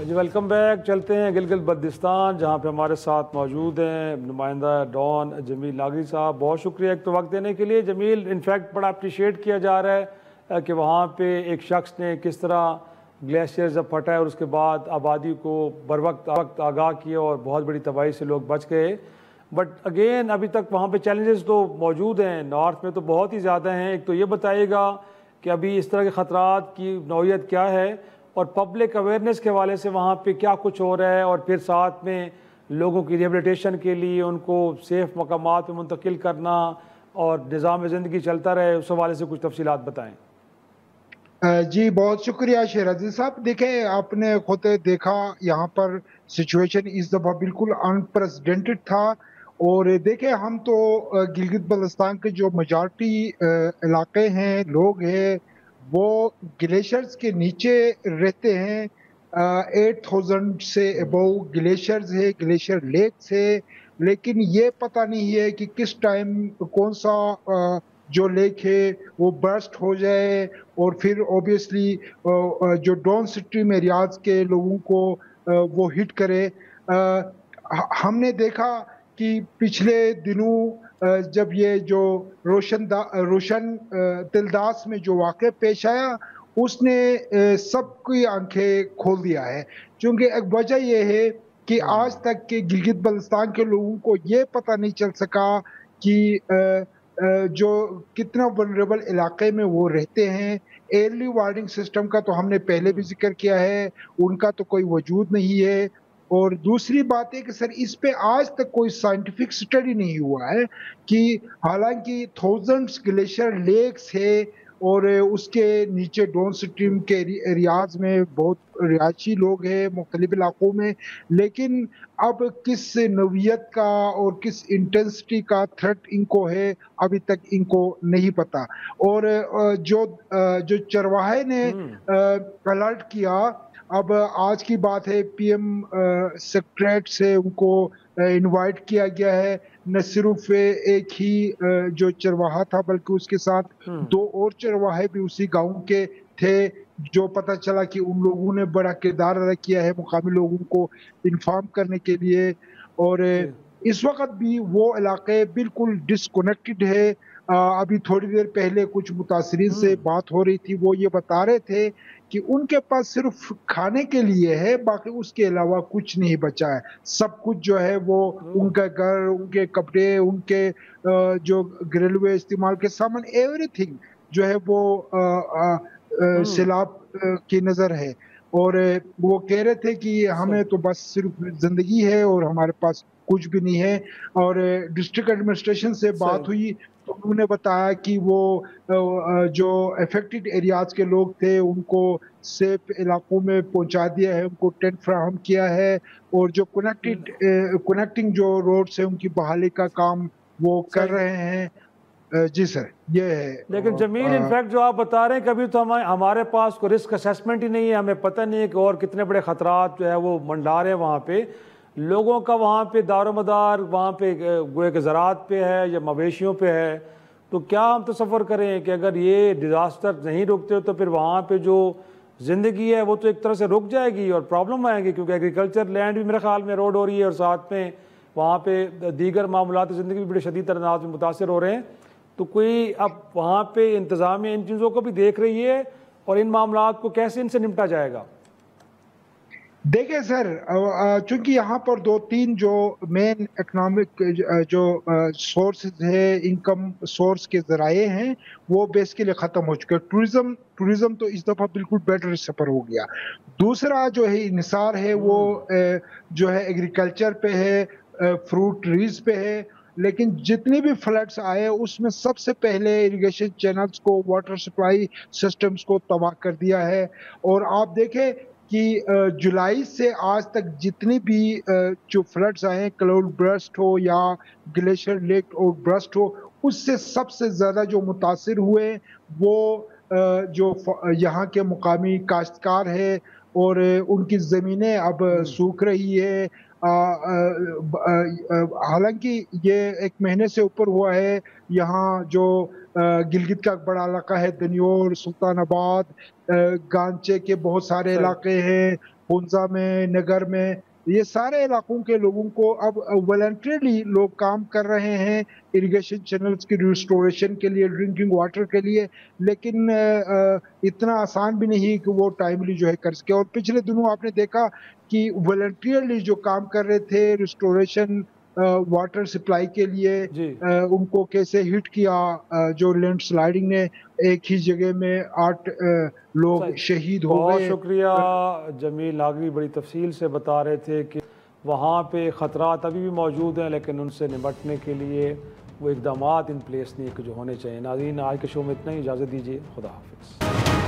जी welcome back. चलते हैं गिलगित बल्तिस्तान, जहाँ पे हमारे साथ मौजूद हैं नुमाइंदा डॉन जमील नागरी साहब। बहुत शुक्रिया एक तो वक्त देने के लिए। जमील, इनफैक्ट बड़ा अप्रिशिएट किया जा रहा है कि वहाँ पे एक शख्स ने किस तरह ग्लेशियर जब फटा है और उसके बाद आबादी को बर वक्त आगाह किया और बहुत बड़ी तबाही से लोग बच गए। बट अगेन अभी तक वहाँ पे चैलेंजेस तो मौजूद हैं, नॉर्थ में तो बहुत ही ज़्यादा हैं। एक तो ये बताइएगा कि अभी इस तरह के ख़तरात की नौइयत क्या है और पब्लिक अवेयरनेस के हवाले से वहाँ पे क्या कुछ हो रहा है, और फिर साथ में लोगों की रिहेबिलिटेशन के लिए उनको सेफ मकामात पे मुंतकिल करना और निज़ाम ज़िंदगी चलता रहे, उस हवाले से कुछ तफसीलात बताएँ। जी, बहुत शुक्रिया शेराज़ी साहब। देखिए, आपने खुद देखा यहाँ पर सिचुएशन इस दफ़ा बिल्कुल अनप्रेसिडेंटेड था। और देखिए, हम तो गिलगित बल्तिस्तान के जो मेजॉरिटी इलाके हैं, लोग हैं, वो ग्लेशियर्स के नीचे रहते हैं। 8000 से अबव ग्लेशियर्स है, ग्लेशियर लेक्स है। लेकिन ये पता नहीं है कि किस टाइम कौन-सा जो लेक है, वो बर्स्ट हो जाए और फिर ऑब्वियसली जो डाउन स्ट्रीम एरियाज के लोगों को वो हिट करे। हमने देखा कि पिछले दिनों जब ये जो रोशन तिलदास में जो वाक़या पेश आया, उसने सबकी आंखें खोल दिया है। क्योंकि एक वजह ये है कि आज तक के गिलगित बल्तिस्तान के लोगों को ये पता नहीं चल सका कि जो कितना वल्नरेबल इलाके में वो रहते हैं। अर्ली वार्निंग सिस्टम का तो हमने पहले भी ज़िक्र किया है, उनका तो कोई वजूद नहीं है। और दूसरी बात है कि सर, इस पे आज तक कोई साइंटिफिक स्टडी नहीं हुआ है कि हालाँकि थाउज़ेंड्स ग्लेशियर लेक्स है और उसके नीचे डाउन स्ट्रीम के एरियाज़ में बहुत रिहायशी लोग हैं मुख्तलिफ इलाकों में। लेकिन अब किस नौइयत का और किस इंटेंसिटी का थ्रेट इनको है, अभी तक इनको नहीं पता। और जो चरवाहे ने अलर्ट किया, अब आज की बात है, पीएम सेक्रेटरीट से उनको इनवाइट किया गया है। न सिर्फ एक ही जो चरवाहा था, बल्कि उसके साथ 2 और चरवाहे भी उसी गाँव के थे, जो पता चला कि उन लोगों ने बड़ा किरदार अदा किया है मुकामी लोगों को इन्फॉर्म करने के लिए। और जी। इस वक़्त भी वो इलाके बिल्कुल डिस्कनेक्टेड है। अभी थोड़ी देर पहले कुछ मुतासिरीन से बात हो रही थी, वो ये बता रहे थे कि उनके पास सिर्फ़ खाने के लिए है, बाकी उसके अलावा कुछ नहीं बचा है। सब कुछ जो है वो उनका घर, उनके कपड़े, उनके जो घरेलू इस्तेमाल के सामान, एवरीथिंग जो है वो सैलाब की नज़र है। और वो कह रहे थे कि हमें तो बस सिर्फ़ ज़िंदगी है और हमारे पास कुछ भी नहीं है। और डिस्ट्रिक्ट एडमिनिस्ट्रेशन से बात सही। हुई, तो उन्होंने बताया कि वो जो अफेक्टेड एरियाज़ के लोग थे, उनको सेफ इलाकों में पहुँचा दिया है, उनको टेंट फ्राहम किया है। और जो कनेक्टिंग जो रोड्स हैं, उनकी बहाली का काम वो कर सही। रहे हैं। जी सर, ये है। लेकिन जमील, इनफैक्ट जो आप बता रहे हैं, कभी तो हमारे पास कोई रिस्क असेसमेंट ही नहीं है, हमें पता नहीं है कि और कितने बड़े ख़तरात जो है वो मंडा रहे हैं वहाँ पे। लोगों का वहाँ पे दारोमदार वहाँ पे गोए के ज़रात पे है या मवेशियों पे है। तो क्या हम तसव्वुर करें कि अगर ये डिज़ास्टर नहीं रुकते तो फिर वहाँ पे जो ज़िंदगी है वो तो एक तरह से रुक जाएगी और प्रॉब्लम आएंगी, क्योंकि एग्रीकल्चर लैंड भी मेरे ख्याल में रोड हो रही है और साथ में वहाँ पे दीगर मामलात ज़िंदगी भी बड़े शदीद अंदाज में मुतासर हो रहे हैं। तो कोई अब वहाँ पे इंतज़ामिया इन चीज़ों को भी देख रही है और इन मामलात को कैसे इनसे निपटा जाएगा? देखिए सर, चूँकि यहाँ पर 2-3 जो मेन इकोनॉमिक जो सोर्सेज़ है, इनकम सोर्स के ज़राए हैं, वो बेसिकली ख़त्म हो चुके हैं। टूरिज़्म तो इस दफ़ा बिल्कुल बेड रिस्ट पर हो गया। दूसरा जो है इन्हिसार है, वो जो है एग्रीकल्चर पे है, फ्रूट ट्रीज़ पे है। लेकिन जितनी भी फ्लड्स आए, उसमें सबसे पहले इरिगेशन चैनल्स को, वाटर सप्लाई सिस्टम्स को तबाह कर दिया है। और आप देखें कि जुलाई से आज तक जितनी भी जो फ्लड्स आए हैं, क्लाउड बर्स्ट हो या ग्लेशियर लेक और बर्स्ट हो, उससे सबसे ज़्यादा जो मुतासिर हुए वो जो यहाँ के मुकामी काश्तकार है। और उनकी ज़मीनें अब सूख रही है। हालांकि ये 1 महीने से ऊपर हुआ है। यहाँ जो गिलगित का एक बड़ा इलाका है, दनियोर, सुल्तानाबाद, गांचे के बहुत सारे सही। इलाके हैं, हुंजा में, नगर में, ये सारे इलाकों के लोगों को अब वॉलंटरीली लोग काम कर रहे हैं इरिगेशन चैनल्स की रिस्टोरेशन के लिए, ड्रिंकिंग वाटर के लिए। लेकिन इतना आसान भी नहीं कि वो टाइमली जो है कर सके। और पिछले दिनों आपने देखा कि वॉलंटरीली जो काम कर रहे थे रिस्टोरेशन वाटर सप्लाई के लिए, जी। उनको कैसे हिट किया, जो लैंडस्लाइडिंग ने एक ही जगह में 8 लोग सही। शहीद हो बहुत गए। शुक्रिया जमील लागरी, बड़ी तफसील से बता रहे थे कि वहाँ पे ख़तरात अभी भी मौजूद हैं, लेकिन उनसे निपटने के लिए वो इकदाम इन प्लेस नहीं कि जो होने चाहिए। नाज़रीन, आज के शो में इतना ही, इजाज़त दीजिए, खुदा हाफिज़।